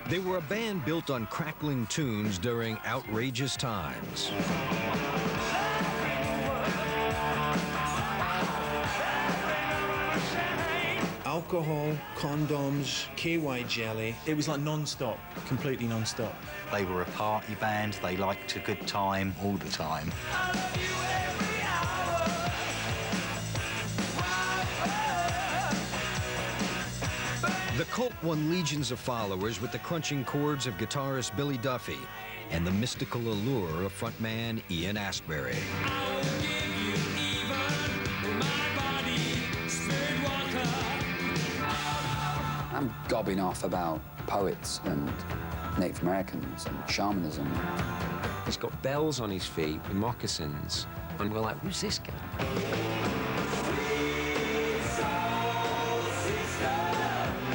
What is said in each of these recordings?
They were a band built on crackling tunes during outrageous times. Alcohol, condoms, KY jelly. It was like non-stop, completely non-stop. They were a party band. They liked a good time all the time. The cult won legions of followers with the crunching chords of guitarist Billy Duffy and the mystical allure of frontman Ian Asbury. I'm gobbing off about poets and Native Americans and shamanism. He's got bells on his feet with moccasins, and we're like, who's this guy?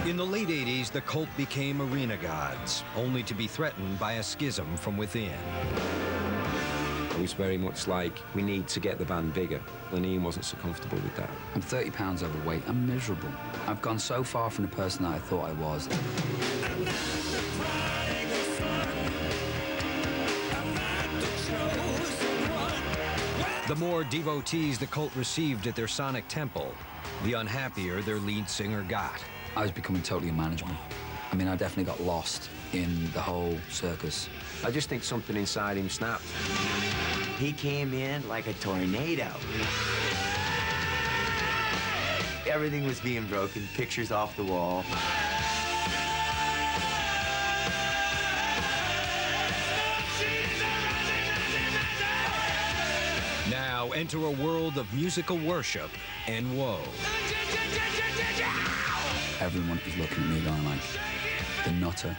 In the late 80s, the cult became arena gods, only to be threatened by a schism from within. It was very much like, we need to get the band bigger, and Ian wasn't so comfortable with that. I'm 30 pounds overweight. I'm miserable. I've gone so far from the person that I thought I was. The more devotees the cult received at their sonic temple, the unhappier their lead singer got. I was becoming totally unmanageable. I mean, I definitely got lost in the whole circus. I just think something inside him snapped. He came in like a tornado. Everything was being broken, pictures off the wall. Now enter a world of musical worship and woe. Everyone is looking at me going like, the nutter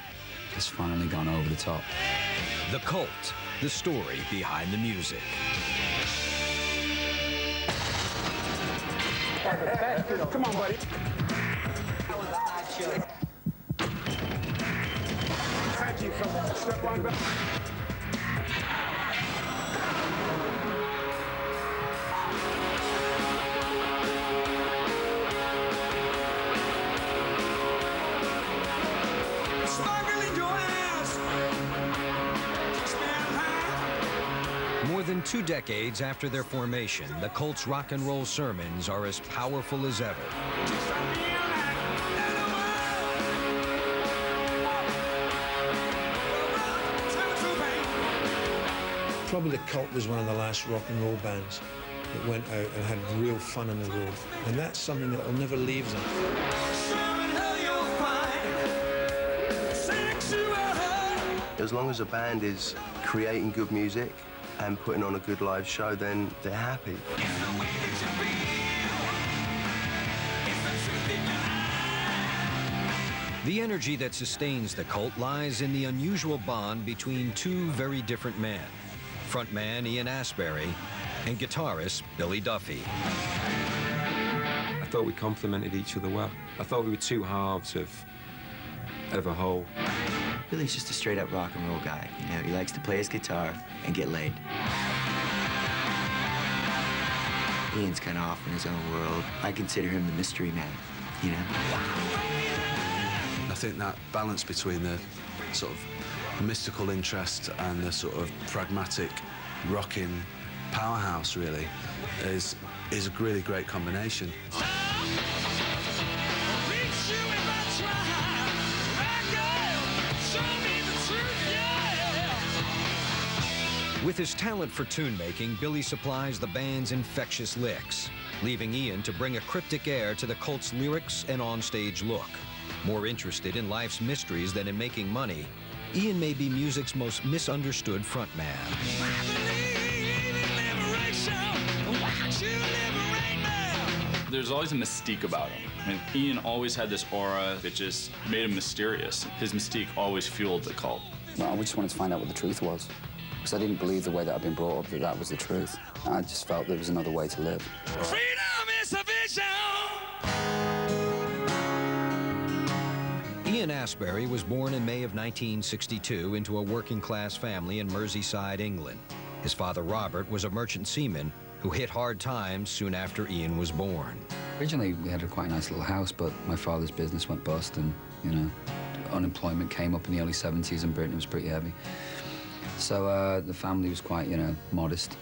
has finally gone over the top. The Cult, the story behind the music. Come on, buddy. Thank you. Step one back. More than 2 decades after their formation, the Cult's rock and roll sermons are as powerful as ever. Probably the Cult was one of the last rock and roll bands that went out and had real fun on the road. And that's something that will never leave them. As long as a band is creating good music and putting on a good live show, then they're happy. The energy that sustains the Cult lies in the unusual bond between 2 very different men, frontman Ian Asbury and guitarist Billy Duffy. I thought we complemented each other well. I thought we were 2 halves of a whole. Billy's just a straight-up rock and roll guy. You know, he likes to play his guitar and get laid. Ian's kind of off in his own world. I consider him the mystery man, you know? I think that balance between the sort of mystical interest and the sort of pragmatic rocking powerhouse, really, is a really great combination. With his talent for tune-making, Billy supplies the band's infectious licks, leaving Ian to bring a cryptic air to the Cult's lyrics and onstage look. More interested in life's mysteries than in making money, Ian may be music's most misunderstood frontman. There's always a mystique about him. I mean, Ian always had this aura that just made him mysterious. His mystique always fueled the Cult. Well, I just wanted to find out what the truth was. Because I didn't believe the way that I'd been brought up that that was the truth. I just felt there was another way to live. Freedom is a vision! Ian Asbury was born in May of 1962 into a working-class family in Merseyside, England. His father, Robert, was a merchant seaman who hit hard times soon after Ian was born. Originally, we had a quite nice little house, but my father's business went bust, and, you know, unemployment came up in the early 70s, and Britain was pretty heavy. So the family was quite, you know, modest.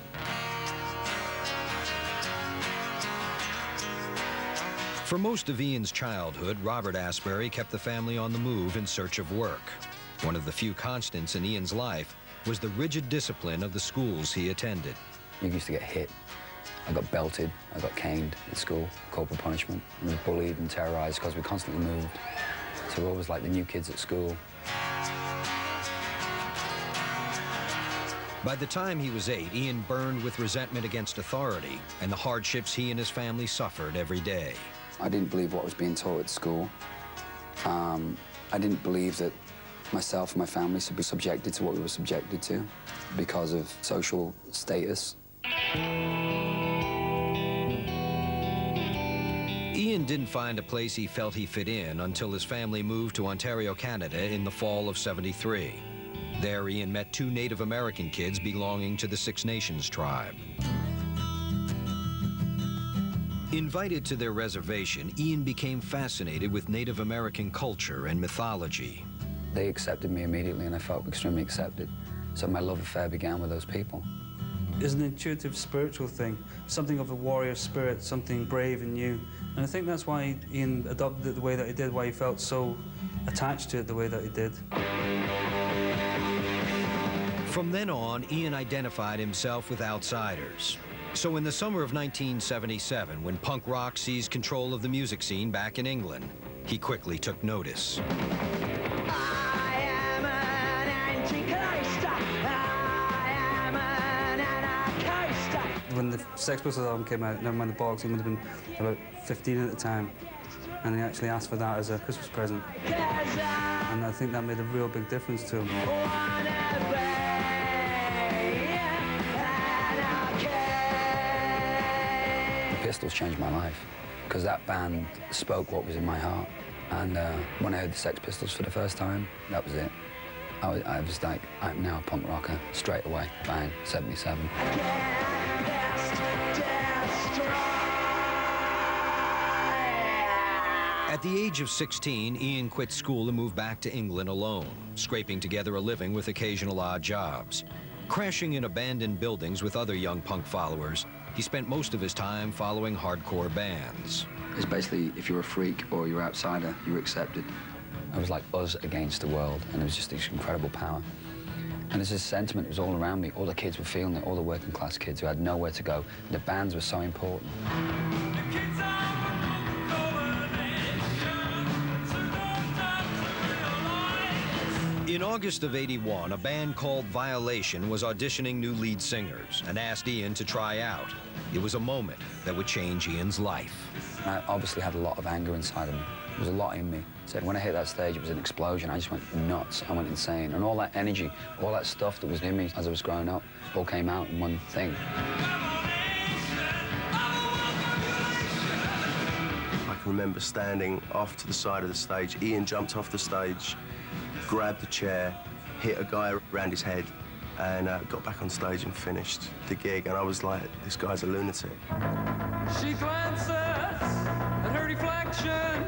For most of Ian's childhood, Robert Asbury kept the family on the move in search of work. One of the few constants in Ian's life was the rigid discipline of the schools he attended. We used to get hit. I got belted, I got caned at school, corporal punishment. I was bullied and terrorized because we constantly moved. So we're always like the new kids at school. By the time he was 8, Ian burned with resentment against authority and the hardships he and his family suffered every day. I didn't believe what was being taught at school. I didn't believe that myself and my family should be subjected to what we were subjected to because of social status. Ian didn't find a place he felt he fit in until his family moved to Ontario, Canada in the fall of '73. There, Ian met 2 Native American kids belonging to the Six Nations tribe. Invited to their reservation, Ian became fascinated with Native American culture and mythology. They accepted me immediately, and I felt extremely accepted. So my love affair began with those people. It's an intuitive spiritual thing, something of a warrior spirit, something brave and new. And I think that's why Ian adopted it the way that he did, why he felt so attached to it the way that he did. From then on, Ian identified himself with outsiders. So in the summer of 1977, when punk rock seized control of the music scene back in England, he quickly took notice. When the Sex Pistols album came out, never mind the box, he would have been about 15 at the time. And he actually asked for that as a Christmas present. And I think that made a real big difference to him. The Pistols changed my life because that band spoke what was in my heart. And when I heard the Sex Pistols for the first time, that was it. I was like, I'm now a punk rocker, straight away, bang, 77. At the age of 16, Ian quit school and moved back to England alone, scraping together a living with occasional odd jobs. Crashing in abandoned buildings with other young punk followers, he spent most of his time following hardcore bands. It's basically, if you're a freak or you're an outsider, you're accepted. It was like us against the world, and it was just this incredible power. And there's this sentiment that was all around me. All the kids were feeling it, all the working class kids who had nowhere to go. The bands were so important. In August of '81, a band called Violation was auditioning new lead singers and asked Ian to try out. It was a moment that would change Ian's life. I obviously had a lot of anger inside of me. There was a lot in me. So when I hit that stage, it was an explosion. I just went nuts. I went insane. And all that energy, all that stuff that was in me as I was growing up, all came out in one thing. I can remember standing off to the side of the stage. Ian jumped off the stage, grabbed the chair, hit a guy around his head, and got back on stage and finished the gig. And I was like, this guy's a lunatic. She glances at her reflection.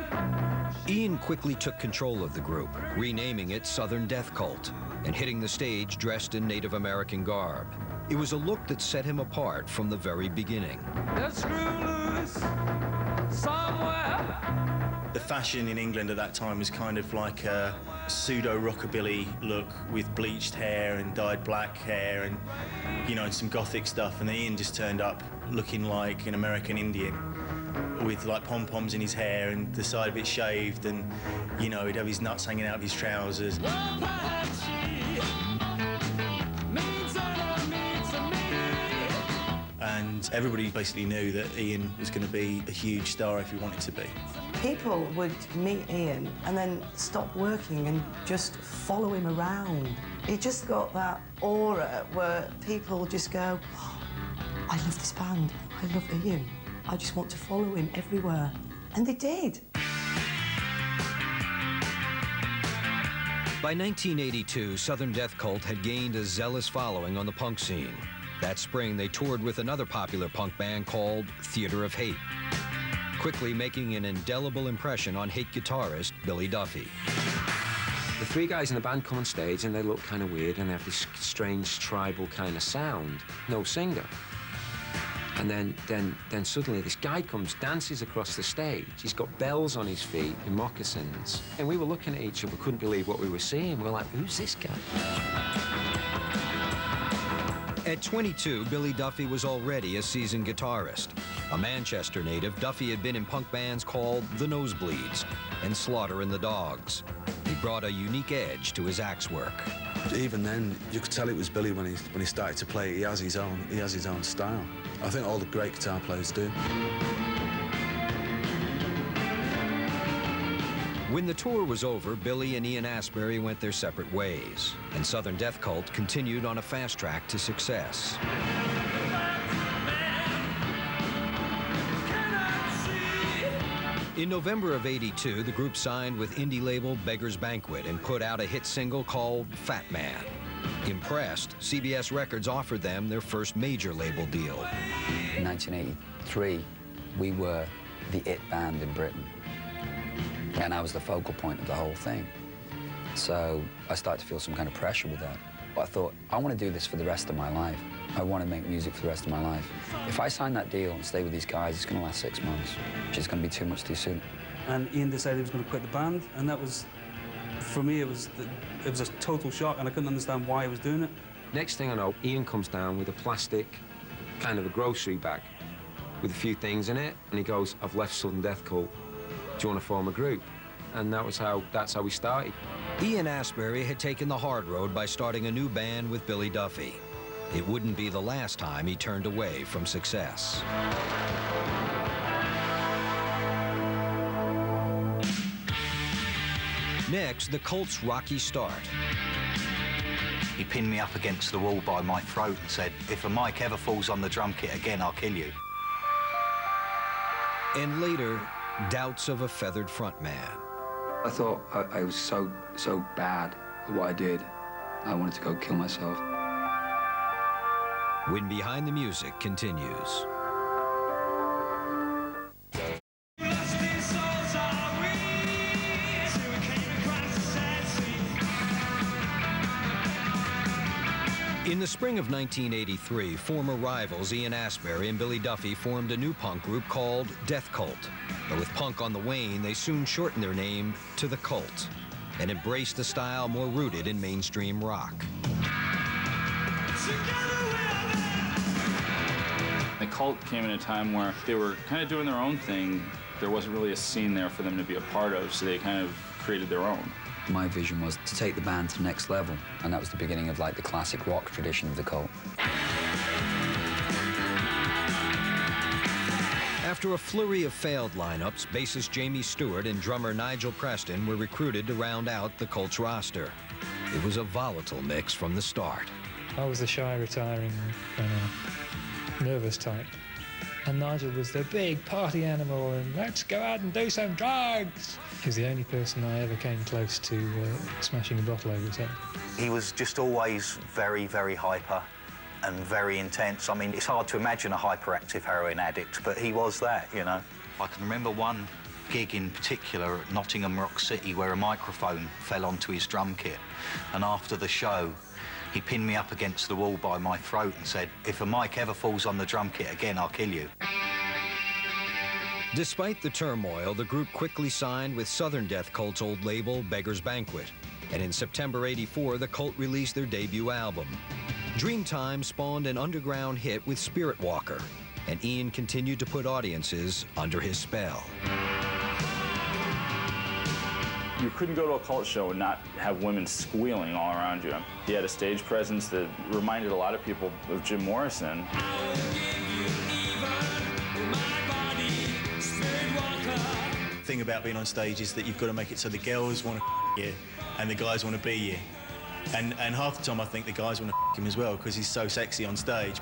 Ian quickly took control of the group, renaming it Southern Death Cult, and hitting the stage dressed in Native American garb. It was a look that set him apart from the very beginning. Let's screw loose somewhere. The fashion in England at that time was kind of like a pseudo-rockabilly look with bleached hair and dyed black hair and, you know, some gothic stuff. And Ian just turned up looking like an American Indian with like pom-poms in his hair and the side of it shaved, and, you know, he'd have his nuts hanging out of his trousers. Well, perhaps she means a means to me. And everybody basically knew that Ian was going to be a huge star if he wanted to be. People would meet Ian and then stop working and just follow him around. He just got that aura where people just go, oh, I love this band, I love Ian. I just want to follow him everywhere. And they did. By 1982, Southern Death Cult had gained a zealous following on the punk scene. That spring, they toured with another popular punk band called Theater of Hate. quickly making an indelible impression on hate guitarist Billy Duffy. The three guys in the band come on stage and they look kind of weird and they have this strange tribal kind of sound. No singer. And then suddenly this guy comes, dances across the stage. He's got bells on his feet and moccasins. And we were looking at each other, couldn't believe what we were seeing. We were like, who's this guy? At 22, Billy Duffy was already a seasoned guitarist. A Manchester native, Duffy had been in punk bands called The Nosebleeds and Slaughter and the Dogs. He brought a unique edge to his axe work. Even then, you could tell it was Billy when he started to play. He has his own style. I think all the great guitar players do. When the tour was over, Billy and Ian Asbury went their separate ways, and Southern Death Cult continued on a fast track to success. In November of '82, the group signed with indie label Beggar's Banquet and put out a hit single called Fat Man. Impressed, CBS Records offered them their first major label deal. In 1983, we were the it band in Britain. And I was the focal point of the whole thing. So I started to feel some kind of pressure with that. But I thought, I want to do this for the rest of my life. I want to make music for the rest of my life. If I sign that deal and stay with these guys, it's going to last 6 months, which is going to be too much too soon. And Ian decided he was going to quit the band, and that was, for me, it was a total shock, and I couldn't understand why he was doing it. Next thing I know, Ian comes down with a plastic, kind of a grocery bag with a few things in it, and he goes, I've left Southern Death Cult. Do you want to form a group? And that's how we started. Ian Asbury had taken the hard road by starting a new band with Billy Duffy. It wouldn't be the last time he turned away from success. Next, the Cult's rocky start. He pinned me up against the wall by my throat and said, if a mic ever falls on the drum kit again, I'll kill you. And later, doubts of a feathered frontman. I thought I was so bad at what I did. I wanted to go kill myself. When Behind the Music continues. In the spring of 1983, former rivals Ian Asbury and Billy Duffy formed a new punk group called Death Cult. But with punk on the wane, they soon shortened their name to The Cult and embraced a style more rooted in mainstream rock. The Cult came in a time where they were kind of doing their own thing. There wasn't really a scene there for them to be a part of, so they kind of created their own. My vision was to take the band to the next level, and that was the beginning of like the classic rock tradition of the Cult. After a flurry of failed lineups, bassist Jamie Stewart and drummer Nigel Preston were recruited to round out the Cult's roster. It was a volatile mix from the start. I was the shy, retiring, kind of nervous type. And Nigel was the big party animal and let's go out and do some drugs. He was the only person I ever came close to smashing a bottle over his head. He was just always very, very hyper and very intense. I mean, it's hard to imagine a hyperactive heroin addict, but he was that, you know. I can remember one gig in particular at Nottingham Rock City where a microphone fell onto his drum kit. And after the show, he pinned me up against the wall by my throat and said, if a mic ever falls on the drum kit again, I'll kill you. Despite the turmoil, the group quickly signed with Southern Death Cult's old label, Beggar's Banquet. And in September '84, the Cult released their debut album. Dreamtime spawned an underground hit with Spirit Walker, and Ian continued to put audiences under his spell. You couldn't go to a Cult show and not have women squealing all around you. He had a stage presence that reminded a lot of people of Jim Morrison. The thing about being on stage is that you've got to make it so the girls want to you and the guys want to be you. And half the time I think the guys want to him as well because he's so sexy on stage.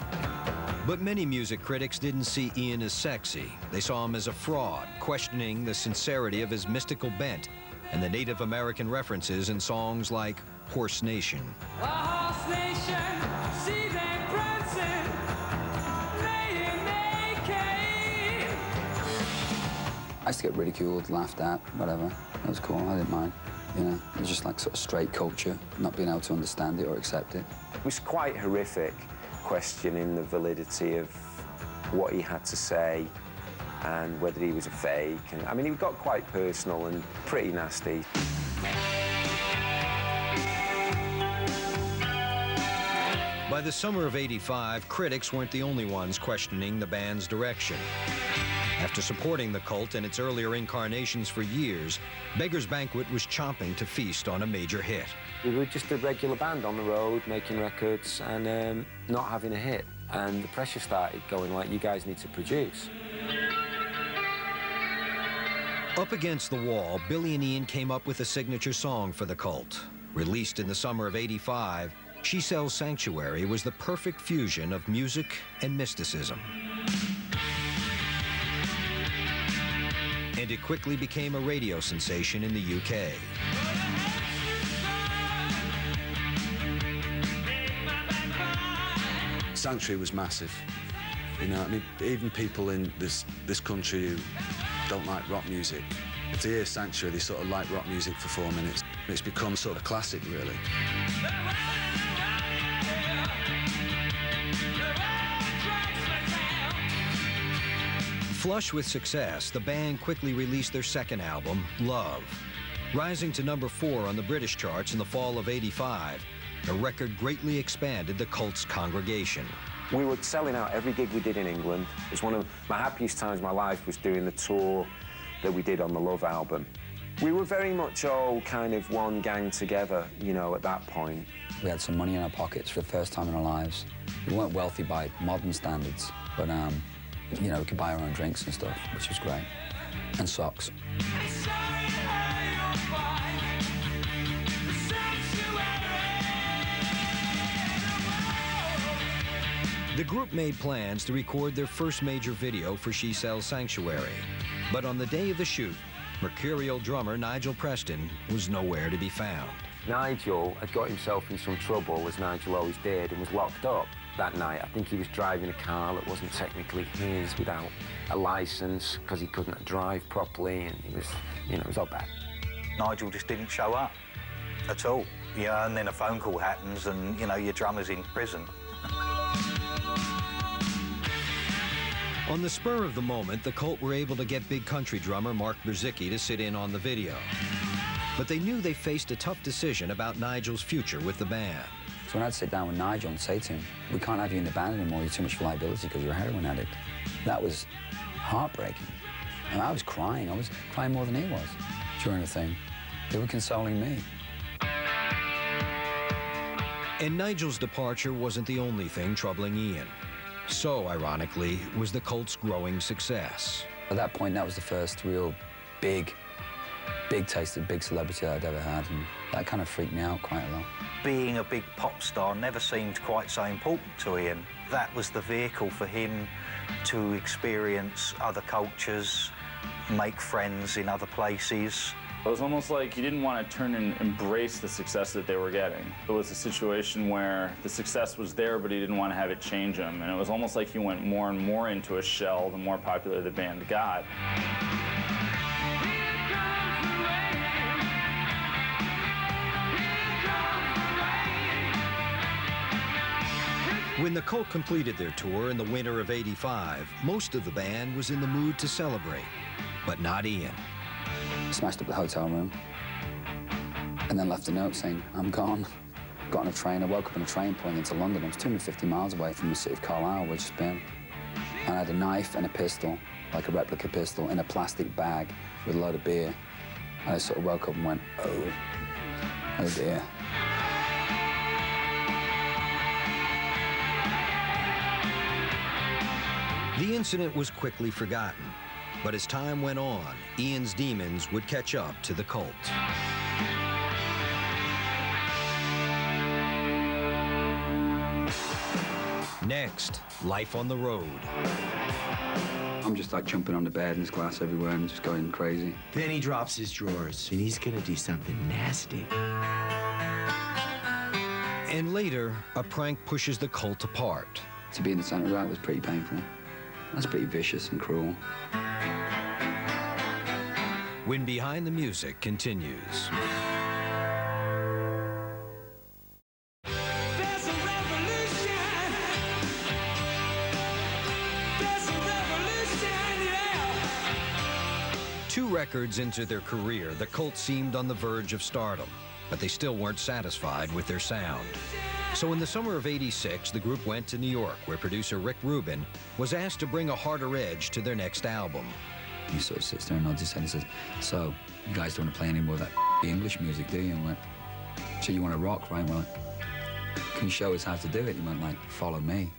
But many music critics didn't see Ian as sexy. They saw him as a fraud, questioning the sincerity of his mystical bent and the Native American references in songs like Horse Nation. A horse nation, see them prancing, laying naked. I used to get ridiculed, laughed at, whatever. That was cool, I didn't mind. You know, it was just like sort of straight culture, not being able to understand it or accept it. It was quite horrific, questioning the validity of what he had to say and whether he was a fake. And I mean, he got quite personal and pretty nasty. By the summer of '85, critics weren't the only ones questioning the band's direction. After supporting the Cult and its earlier incarnations for years, Beggar's Banquet was chomping to feast on a major hit. We were just a regular band on the road, making records and not having a hit. And the pressure started going like, you guys need to produce. Up against the wall, Billy and Ian came up with a signature song for the Cult. Released in the summer of '85, She Sells Sanctuary was the perfect fusion of music and mysticism. And it quickly became a radio sensation in the UK. Sanctuary was massive. You know, I mean, even people in this country who don't like rock music, to hear Sanctuary, they sort of like rock music for 4 minutes. It's become sort of a classic, really. Flush with success, the band quickly released their second album, Love. Rising to number 4 on the British charts in the fall of '85, the record greatly expanded the Cult's congregation. We were selling out every gig we did in England. It was one of my happiest times of my life was doing the tour that we did on the Love album. We were very much all kind of one gang together, you know, at that point. We had some money in our pockets for the first time in our lives. We weren't wealthy by modern standards, but, you know, we could buy our own drinks and stuff, which was great. And socks. The group made plans to record their first major video for She Sells Sanctuary. But on the day of the shoot, mercurial drummer Nigel Preston was nowhere to be found. Nigel had got himself in some trouble, as Nigel always did, and was locked up that night. I think he was driving a car that wasn't technically his without a license because he couldn't drive properly, and he was, you know, it was all bad. Nigel just didn't show up at all. You know, and then a phone call happens and, you know, your drummer's in prison. On the spur of the moment, the Cult were able to get big country drummer Mark Berzicki to sit in on the video. But they knew they faced a tough decision about Nigel's future with the band. So when I'd sit down with Nigel and say to him, we can't have you in the band anymore, you're too much for liability because you're a heroin addict. That was heartbreaking. And I was crying more than he was during the thing. They were consoling me. And Nigel's departure wasn't the only thing troubling Ian. So, ironically, was the Cult's growing success. At that point, that was the first real big taste of big celebrity that I'd ever had, and that kind of freaked me out quite a lot. Being a big pop star never seemed quite so important to Ian. That was the vehicle for him to experience other cultures, make friends in other places. It was almost like he didn't want to turn and embrace the success that they were getting. It was a situation where the success was there, but he didn't want to have it change him. And it was almost like he went more and more into a shell the more popular the band got. When the Cult completed their tour in the winter of '85, most of the band was in the mood to celebrate, but not Ian. Smashed up the hotel room, and then left a note saying, I'm gone. Got on a train, I woke up on a train pulling into London. I was 250 miles away from the city of Carlisle, where I'd just been. And I had a knife and a pistol, like a replica pistol, in a plastic bag with a load of beer. And I sort of woke up and went, oh dear. The incident was quickly forgotten, but as time went on, Ian's demons would catch up to the Cult. Next, life on the road. I'm just like jumping on the bed and there's glass everywhere and just going crazy. Then he drops his drawers and he's gonna do something nasty. And later, a prank pushes the Cult apart. To be in the center of that was pretty painful. That's pretty vicious and cruel. when Behind the Music continues. There's a revolution. There's a revolution, yeah. 2 records into their career, the Cult seemed on the verge of stardom, but they still weren't satisfied with their sound. So in the summer of '86, the group went to New York, where producer Rick Rubin was asked to bring a harder edge to their next album. He sort of sits there and nods his head and says, so, you guys don't want to play any more of that English music, do you? And I went, so you want to rock, right? Well, can you show us how to do it? He went like, follow me.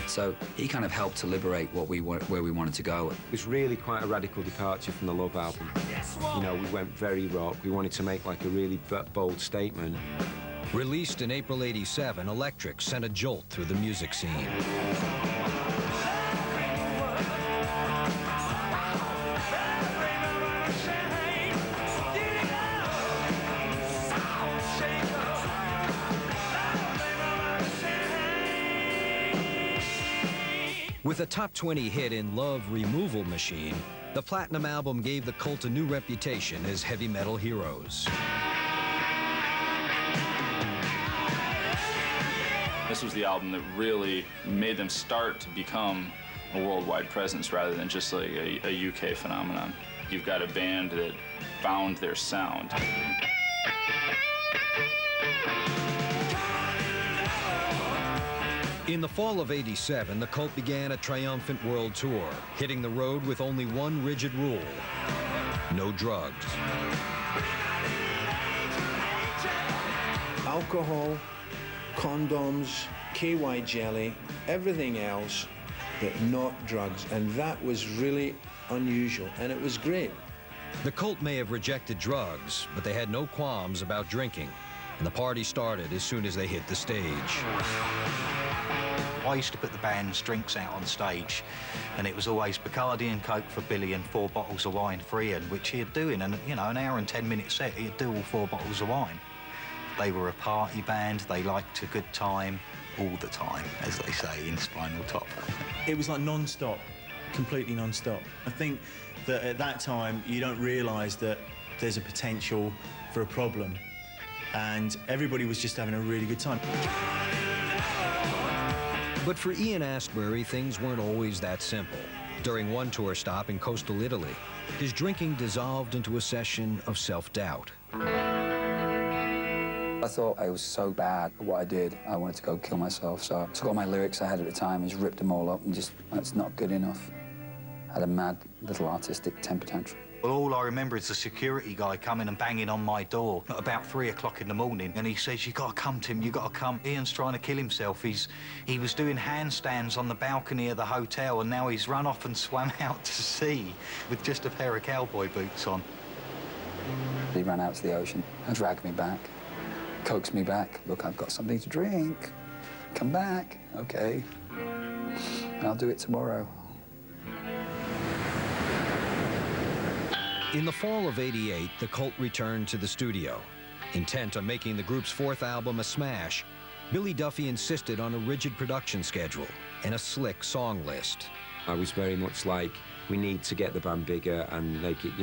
So he kind of helped to liberate where we wanted to go. It was really quite a radical departure from the Love album. You know, we went very rock. We wanted to make like a really bold statement. Released in April '87, Electric sent a jolt through the music scene. With a top 20 hit in Love Removal Machine, the Platinum album gave the Cult a new reputation as heavy metal heroes. This was the album that really made them start to become a worldwide presence rather than just like a UK phenomenon. You've got a band that found their sound. In the fall of '87, the Cult began a triumphant world tour, hitting the road with only one rigid rule: no drugs. Alcohol, condoms, KY jelly, everything else, but not drugs. And that was really unusual, and it was great. The Cult may have rejected drugs, but they had no qualms about drinking, and the party started as soon as they hit the stage. I used to put the band's drinks out on stage, and it was always Bacardi and Coke for Billy and 4 bottles of wine for Ian, which he'd do in an hour and 10-minute set. He'd do all 4 bottles of wine. They were a party band. They liked a good time all the time, as they say in Spinal Tap. It was like non-stop, completely non-stop. I think that at that time, you don't realise that there's a potential for a problem, and everybody was just having a really good time. But for Ian Asbury, things weren't always that simple. During one tour stop in coastal Italy, his drinking dissolved into a session of self-doubt. I thought I was so bad at what I did, I wanted to go kill myself. So I took all my lyrics I had at the time, just ripped them all up and just, it's not good enough. I had a mad little artistic temper tantrum. Well, all I remember is the security guy coming and banging on my door at about 3 o'clock in the morning, and he says, "You gotta come, Tim, you gotta come. Ian's trying to kill himself. He was doing handstands on the balcony of the hotel, and now he's run off and swam out to sea with just a pair of cowboy boots on." He ran out to the ocean and dragged me back, coaxed me back. "Look, I've got something to drink. Come back." "Okay, I'll do it tomorrow." In the fall of '88, the Cult returned to the studio. Intent on making the group's 4th album a smash, Billy Duffy insisted on a rigid production schedule and a slick song list. I was very much like, we need to get the band bigger and make it,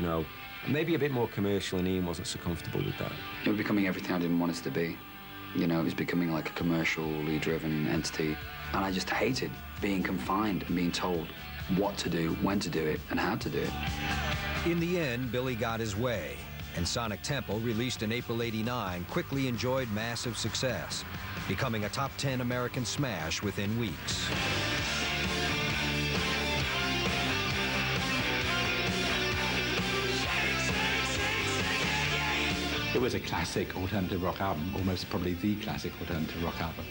maybe a bit more commercial, and Ian wasn't so comfortable with that. It was becoming everything I didn't want it to be. It was becoming like a commercially driven entity. And I just hated being confined and being told what to do, when to do it, and how to do it. In the end, Billy got his way, and Sonic Temple, released in April '89, quickly enjoyed massive success, becoming a top 10 American smash within weeks. It was a classic alternative rock album, almost probably the classic alternative rock album.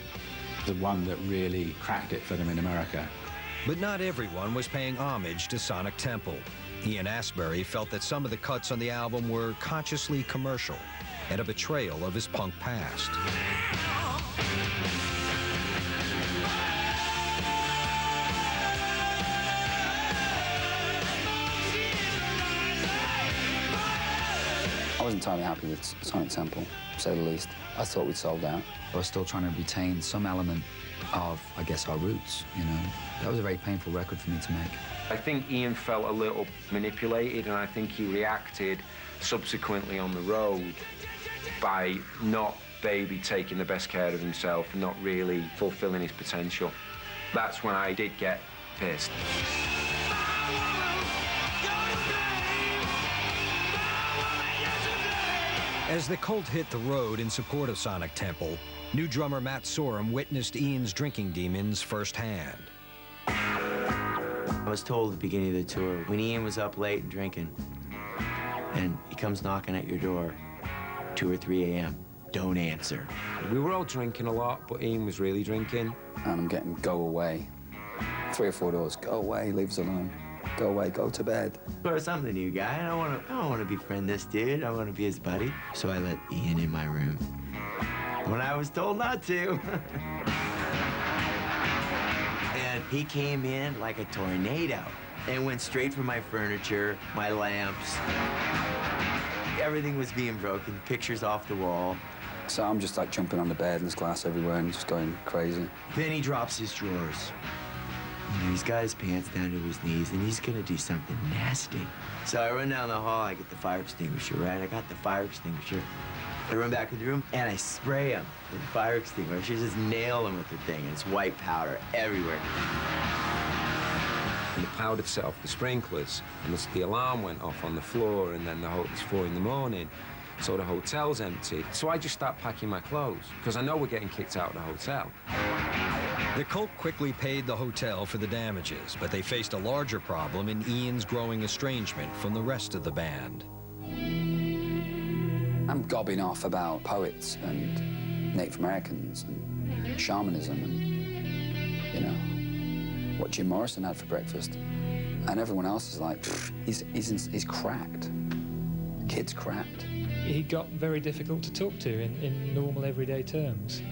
The one that really cracked it for them in America. But not everyone was paying homage to Sonic Temple. Ian Asbury felt that some of the cuts on the album were consciously commercial and a betrayal of his punk past. I was entirely happy with Sonic Temple, to say the least. I thought we'd sold out. I was still trying to retain some element of, I guess, our roots, you know. That was a very painful record for me to make. I think Ian felt a little manipulated, and I think he reacted subsequently on the road by not Baby taking the best care of himself and not really fulfilling his potential. That's when I did get pissed. As the Cult hit the road in support of Sonic Temple, new drummer Matt Sorum witnessed Ian's drinking demons firsthand. I was told at the beginning of the tour, when Ian was up late and drinking, and he comes knocking at your door, 2 or 3 a.m., don't answer. We were all drinking a lot, but Ian was really drinking. And I'm getting go away. 3 or 4 doors, go away, leave us alone. Go away, go to bed. Of course, I'm the new guy. I don't want to befriend this dude. I want to be his buddy. So I let Ian in my room when I was told not to. And he came in like a tornado and went straight for my furniture, my lamps. Everything was being broken, pictures off the wall. So I'm just like jumping on the bed and there's glass everywhere and just going crazy. Then he drops his drawers. You know, he's got his pants down to his knees and he's gonna do something nasty. So I run down the hall, I get the fire extinguisher, right? I got the fire extinguisher. I run back to the room and I spray him with the fire extinguisher, just nail him with the thing, and it's white powder everywhere. And the powder set off the sprinklers, and the alarm went off on the floor, and then it's 4 in the morning, so the hotel's empty. So I just start packing my clothes, because I know we're getting kicked out of the hotel. The Cult quickly paid the hotel for the damages, but they faced a larger problem in Ian's growing estrangement from the rest of the band. I'm gobbing off about poets and Native Americans and shamanism and, you know, what Jim Morrison had for breakfast. And everyone else is like, he's cracked. Kid's cracked. He got very difficult to talk to in normal, everyday terms.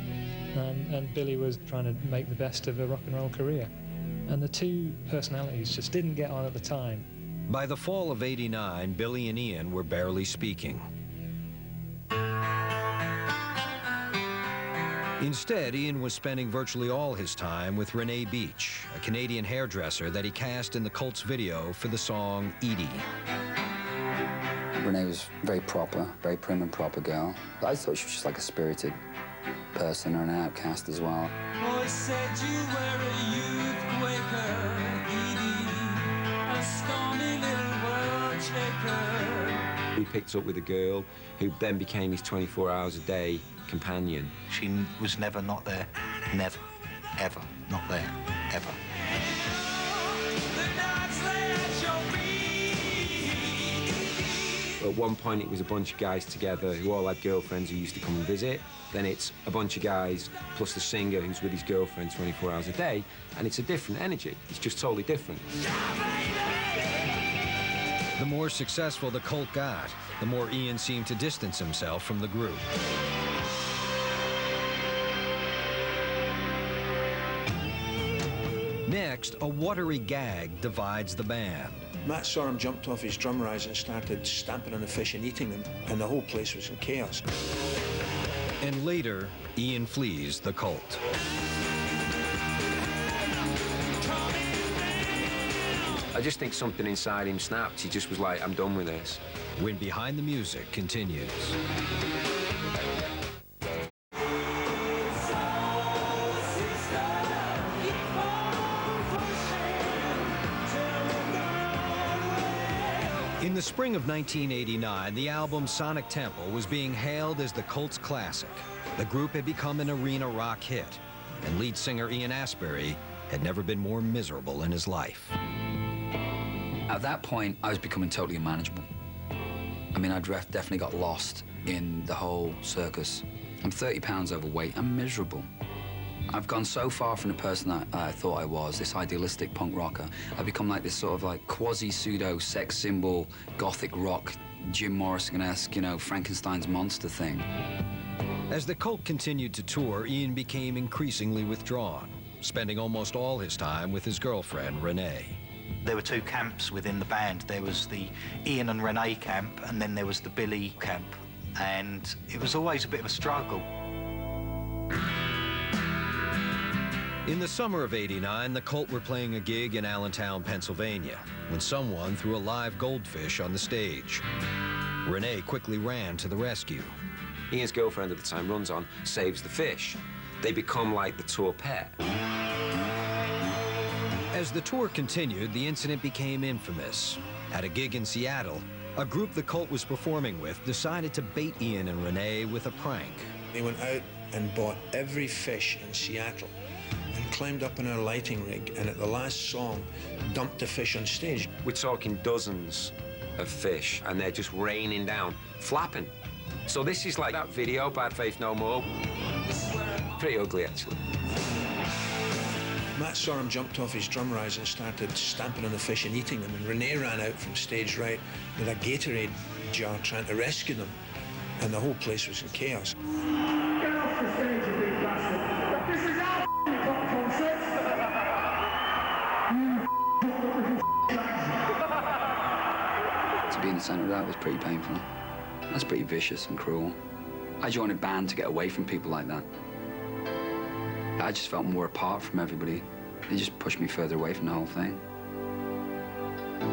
And Billy was trying to make the best of a rock and roll career. And the two personalities just didn't get on at the time. By the fall of '89, Billy and Ian were barely speaking. Instead, Ian was spending virtually all his time with Renee Beach, a Canadian hairdresser that he cast in the Cult's video for the song Edie. Renee was very proper, very prim and proper girl. I thought she was just like a spirited person or an outcast as well. Boy said you were a youth waker, Edie, a stormy little world shaker. We picked up with a girl who then became his 24 hours a day companion. She was never not there. Never, ever not there, ever. At one point, it was a bunch of guys together who all had girlfriends who used to come and visit. Then it's a bunch of guys plus the singer who's with his girlfriend 24 hours a day, and it's a different energy. It's just totally different. The more successful the Cult got, the more Ian seemed to distance himself from the group. Next, a watery gag divides the band. Matt Sorum jumped off his drum rise and started stamping on the fish and eating them, and the whole place was in chaos. And later, Ian flees the Cult. I just think something inside him snapped. He just was like, I'm done with this. When Behind the Music continues. In the spring of 1989, the album Sonic Temple was being hailed as the Cult's classic. The group had become an arena rock hit, and lead singer Ian Asbury had never been more miserable in his life. At that point, I was becoming totally unmanageable. I mean, I'd definitely got lost in the whole circus. I'm 30 pounds overweight. I'm miserable. I've gone so far from the person that I thought I was, this idealistic punk rocker. I've become like this sort of like quasi-pseudo sex symbol, gothic rock, Jim Morrison-esque, you know, Frankenstein's monster thing. As the Cult continued to tour, Ian became increasingly withdrawn, spending almost all his time with his girlfriend, Renee. There were two camps within the band. There was the Ian and Renee camp, and then there was the Billy camp. And it was always a bit of a struggle. In the summer of '89, the Cult were playing a gig in Allentown, Pennsylvania, when someone threw a live goldfish on the stage. Renee quickly ran to the rescue. Ian's girlfriend at the time runs on, saves the fish. They become like the tour pair. As the tour continued, the incident became infamous. At a gig in Seattle, a group the Cult was performing with decided to bait Ian and Renee with a prank. They went out and bought every fish in Seattle and climbed up in our lighting rig, and at the last song, dumped the fish on stage. We're talking dozens of fish, and they're just raining down, flapping. So this is like that video, Bad Faith No More. Pretty ugly, actually. Matt saw him, jumped off his drum rise and started stamping on the fish and eating them, and Renee ran out from stage right with a Gatorade jar trying to rescue them, and the whole place was in chaos. Get off the stage, you big bastard! This is our concert! To be in the centre of that was pretty painful. That's pretty vicious and cruel. I joined a band to get away from people like that. I just felt more apart from everybody. They just pushed me further away from the whole thing.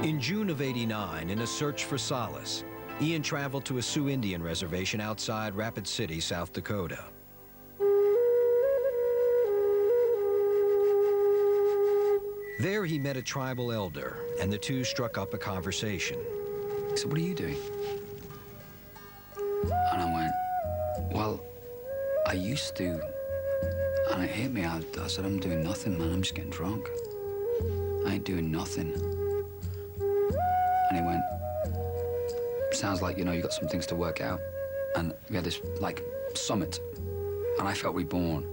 In June of '89, in a search for solace, Ian traveled to a Sioux Indian reservation outside Rapid City, South Dakota. There he met a tribal elder, and the two struck up a conversation. He said, "What are you doing?" And I went, "Well, I used to." And it hit me. I said, "I'm doing nothing, man. I'm just getting drunk. I ain't doing nothing." And he went, "Sounds like, you know, you got some things to work out." And we had this, like, summit. And I felt reborn.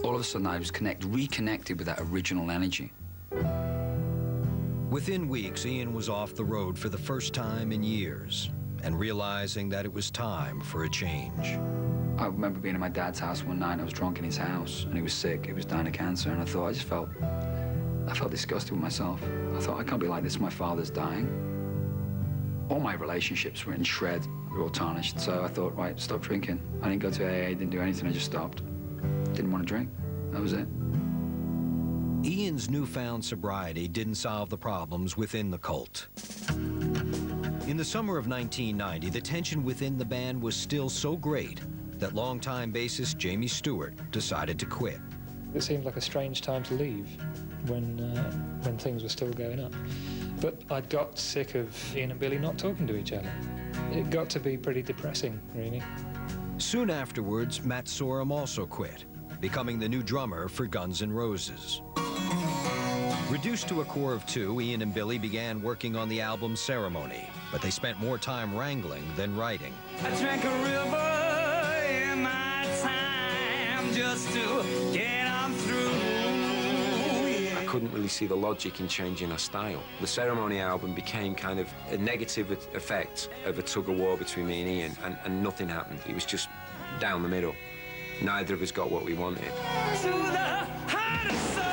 All of a sudden, I was reconnected with that original energy. Within weeks, Ian was off the road for the first time in years and realizing that it was time for a change. I remember being at my dad's house one night. I was drunk in his house, and he was sick. He was dying of cancer, and I felt disgusted with myself. I thought, I can't be like this. My father's dying. All my relationships were in shred. They were all tarnished. So I thought, right, stop drinking. I didn't go to AA, didn't do anything. I just stopped. Didn't want to drink. That was it. Ian's newfound sobriety didn't solve the problems within the Cult. In the summer of 1990, the tension within the band was still so great that longtime bassist Jamie Stewart decided to quit. It seemed like a strange time to leave when things were still going up. But I'd got sick of Ian and Billy not talking to each other. It got to be pretty depressing, really. Soon afterwards, Matt Sorum also quit, becoming the new drummer for Guns N' Roses. Reduced to a core of two, Ian and Billy began working on the album Ceremony, but they spent more time wrangling than writing. I drank a river in my time just to get on through. I couldn't really see the logic in changing our style. The Ceremony album became kind of a negative effect of a tug-of-war between me and Ian, and nothing happened. It was just down the middle. Neither of us got what we wanted. To the heart of soul,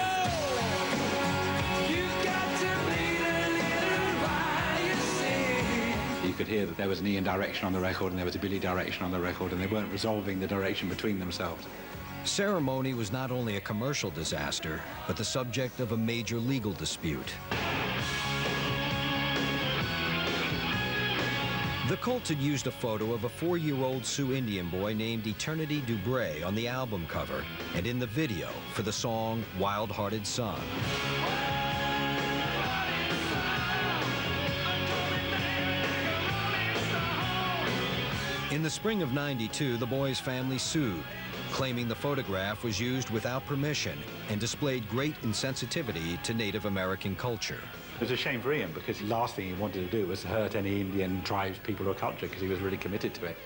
you've got to bleed a little while you sing. You could hear that there was an Ian direction on the record and there was a Billy direction on the record, and they weren't resolving the direction between themselves. Ceremony was not only a commercial disaster, but the subject of a major legal dispute. The Cult had used a photo of a 4-year-old Sioux Indian boy named Eternity Dubray on the album cover and in the video for the song Wild Hearted Son. In the spring of '92, the boy's family sued, claiming the photograph was used without permission and displayed great insensitivity to Native American culture. It was a shame for Ian, because the last thing he wanted to do was hurt any Indian tribes, people, or culture, because he was really committed to it.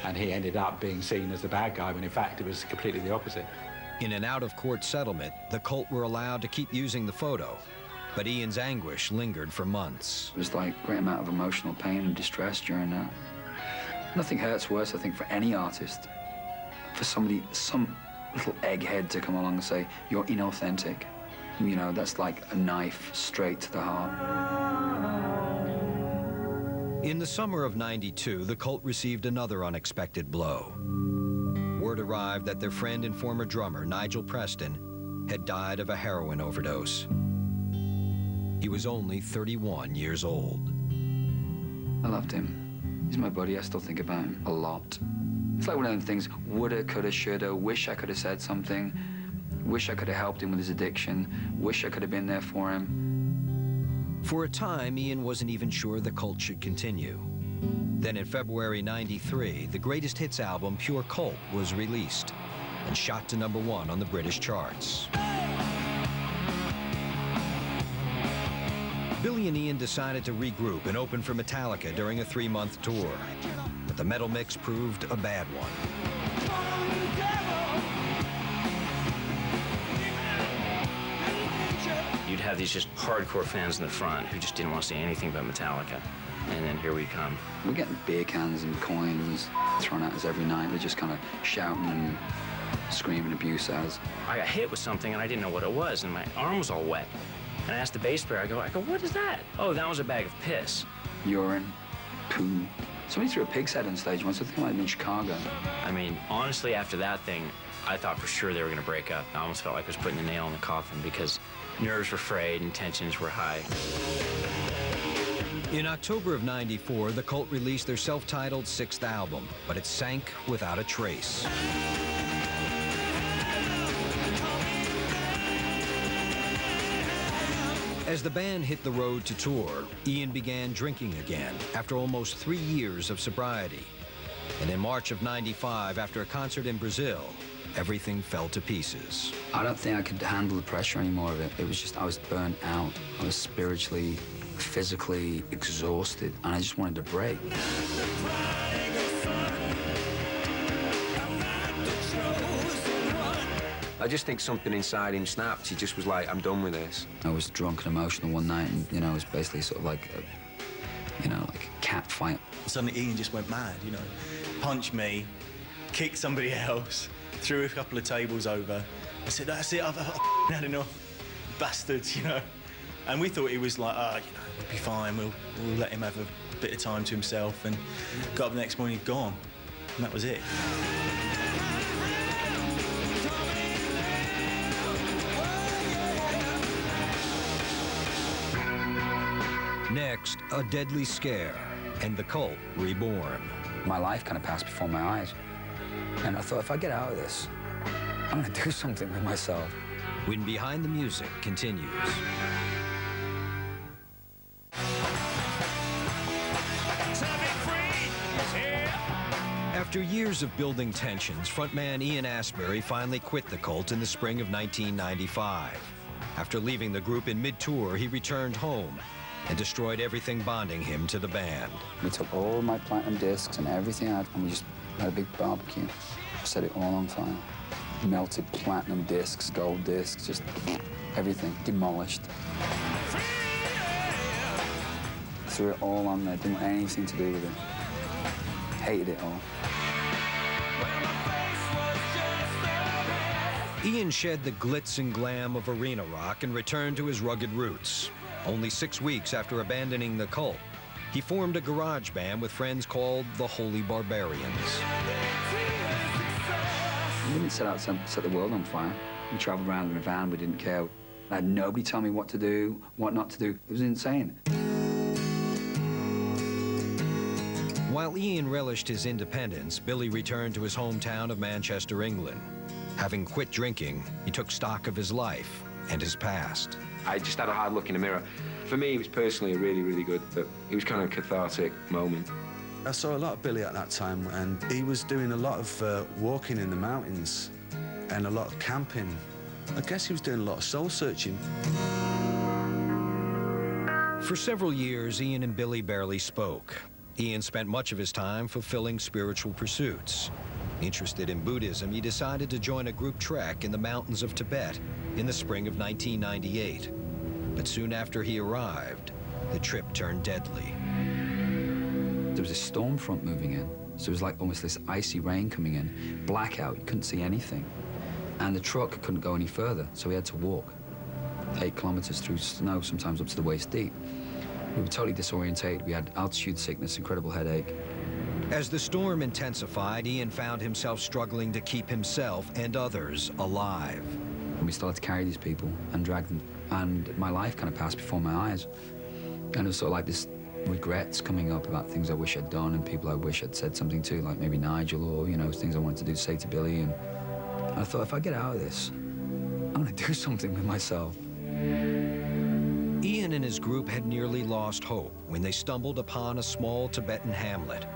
And he ended up being seen as the bad guy, when in fact it was completely the opposite. In an out-of-court settlement, the Cult were allowed to keep using the photo, but Ian's anguish lingered for months. It was like a great amount of emotional pain and distress during that. Nothing hurts worse, I think, for any artist, for somebody, some little egghead to come along and say, "You're inauthentic." You know, that's like a knife straight to the heart. In the summer of '92, the Cult received another unexpected blow. Word arrived that their friend and former drummer, Nigel Preston, had died of a heroin overdose. He was only 31 years old. I loved him. He's my buddy. I still think about him a lot. It's like one of them things, woulda, coulda, shoulda, wish I could have said something, wish I could have helped him with his addiction, wish I could have been there for him. For a time, Ian wasn't even sure the Cult should continue. Then in February '93, the greatest hits album, Pure Cult, was released and shot to #1 on the British charts. Billy and Ian decided to regroup and open for Metallica during a 3-month tour. But the metal mix proved a bad one. You'd have these just hardcore fans in the front who just didn't want to see anything but Metallica. And then here we come. We're getting beer cans and coins thrown at us every night. They're just kind of shouting and screaming abuse at us. I got hit with something and I didn't know what it was, and my arm was all wet. And I asked the bass player, I go, what is that? Oh, that was a bag of piss. Urine, poo. Somebody threw a pig's head on stage once. I think it might have been in Chicago. I mean, honestly, after that thing, I thought for sure they were going to break up. I almost felt like I was putting the nail in the coffin because nerves were frayed and tensions were high. In October of '94, the Cult released their self-titled 6th album, but it sank without a trace. As the band hit the road to tour, Ian began drinking again after almost 3 years of sobriety. And in March of '95, after a concert in Brazil, everything fell to pieces. I don't think I could handle the pressure anymore of it. It was just, I was burnt out. I was spiritually, physically exhausted, and I just wanted to break. I just think something inside him snapped. He just was like, I'm done with this. I was drunk and emotional one night, and, you know, it was basically sort of like a, you know, like a cat fight. Suddenly Ian just went mad, you know. Punched me, kicked somebody else, threw a couple of tables over. I said, that's it, I've had enough. Bastards, you know. And we thought he was like, oh, you know, we'll be fine, we'll let him have a bit of time to himself. And got up the next morning, gone. And that was it. Next, a deadly scare, and the Cult reborn. My life kind of passed before my eyes. And I thought, if I get out of this, I'm gonna do something with myself. When Behind the Music continues. After years of building tensions, frontman Ian Asbury finally quit the Cult in the spring of 1995. After leaving the group in mid-tour, he returned home and destroyed everything bonding him to the band. We took all my platinum discs and everything out, and we just had a big barbecue. Set it all on fire. Melted platinum discs, gold discs, just everything demolished. Threw it all on there, didn't want anything to do with it. Hated it all. Ian shed the glitz and glam of arena rock and returned to his rugged roots. Only 6 weeks after abandoning the Cult, he formed a garage band with friends called the Holy Barbarians. We didn't set out to set the world on fire. We traveled around in a van, we didn't care. I had nobody tell me what to do, what not to do. It was insane. While Ian relished his independence, Billy returned to his hometown of Manchester, England. Having quit drinking, he took stock of his life and his past. I just had a hard look in the mirror. For me, it was personally really, really good, but it was kind of a cathartic moment. I saw a lot of Billy at that time, and he was doing a lot of walking in the mountains and a lot of camping. I guess he was doing a lot of soul searching. For several years, Ian and Billy barely spoke. Ian spent much of his time fulfilling spiritual pursuits. Interested in Buddhism, he decided to join a group trek in the mountains of Tibet in the spring of 1998. But soon after he arrived, the trip turned deadly. There was a storm front moving in, so it was like almost this icy rain coming in. Blackout, you couldn't see anything. And the truck couldn't go any further, so we had to walk. 8 kilometers through snow, sometimes up to the waist deep. We were totally disorientated. We had altitude sickness, incredible headache. As the storm intensified, Ian found himself struggling to keep himself and others alive. And we started to carry these people and drag them, and my life kind of passed before my eyes. And it was sort of like this regrets coming up about things I wish I'd done and people I wish I'd said something to, like maybe Nigel, or, you know, things I wanted to do, say to Billy. And I thought, if I get out of this, I'm gonna do something with myself. Ian and his group had nearly lost hope when they stumbled upon a small Tibetan hamlet.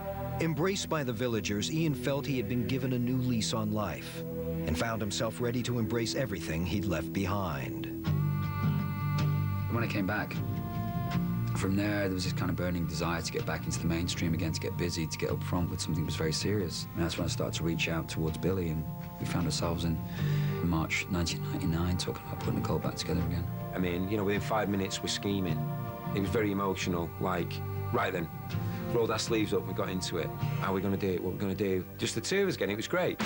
Embraced by the villagers, Ian felt he had been given a new lease on life and found himself ready to embrace everything he'd left behind. When I came back, from there was this kind of burning desire to get back into the mainstream again, to get busy, to get up front with something that was very serious. And that's when I started to reach out towards Billy, and we found ourselves in March 1999 talking about putting the cult back together again. I mean, you know, within 5 minutes we're scheming. It was very emotional, like, right then, rolled our sleeves up and we got into it. How are we going to do it? What are we going to do? Just the two of us again, it was great.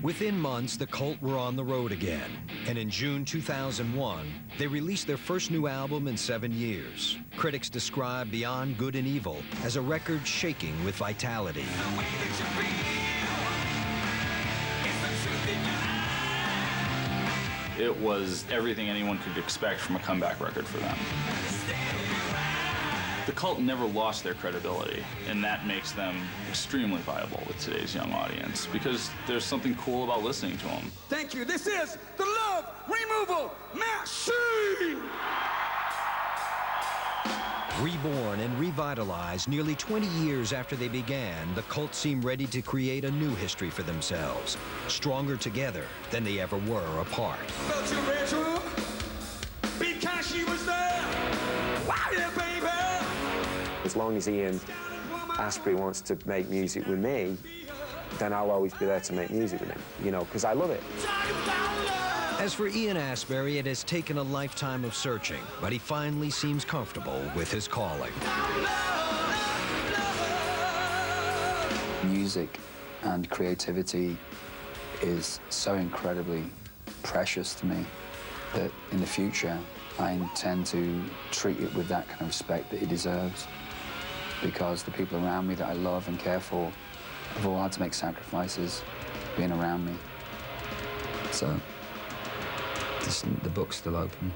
Within months, the Cult were on the road again, and in June 2001, they released their first new album in 7 years. Critics describe Beyond Good and Evil as a record shaking with vitality. It was everything anyone could expect from a comeback record for them. The Cult never lost their credibility, and that makes them extremely viable with today's young audience, because there's something cool about listening to them. Thank you. This is the Love Removal Machine! Reborn and revitalized nearly 20 years after they began, the Cult seem ready to create a new history for themselves, stronger together than they ever were apart. Felt your bedroom because she was there. Wow, yeah, baby! As long as Ian Asbury wants to make music with me, then I'll always be there to make music with him, you know, because I love it. As for Ian Asbury, it has taken a lifetime of searching, but he finally seems comfortable with his calling. Music and creativity is so incredibly precious to me that in the future, I intend to treat it with that kind of respect that it deserves, because the people around me that I love and care for have all had to make sacrifices being around me. So, the book's still open.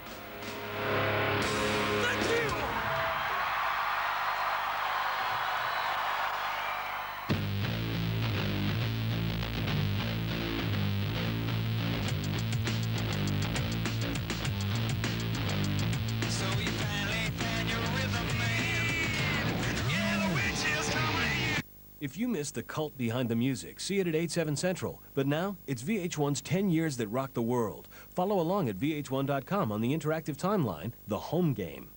If you missed the Cult Behind the Music, see it at 8/7 Central. But now, it's VH1's 10 Years That Rocked the World. Follow along at VH1.com on the interactive timeline, The Home Game.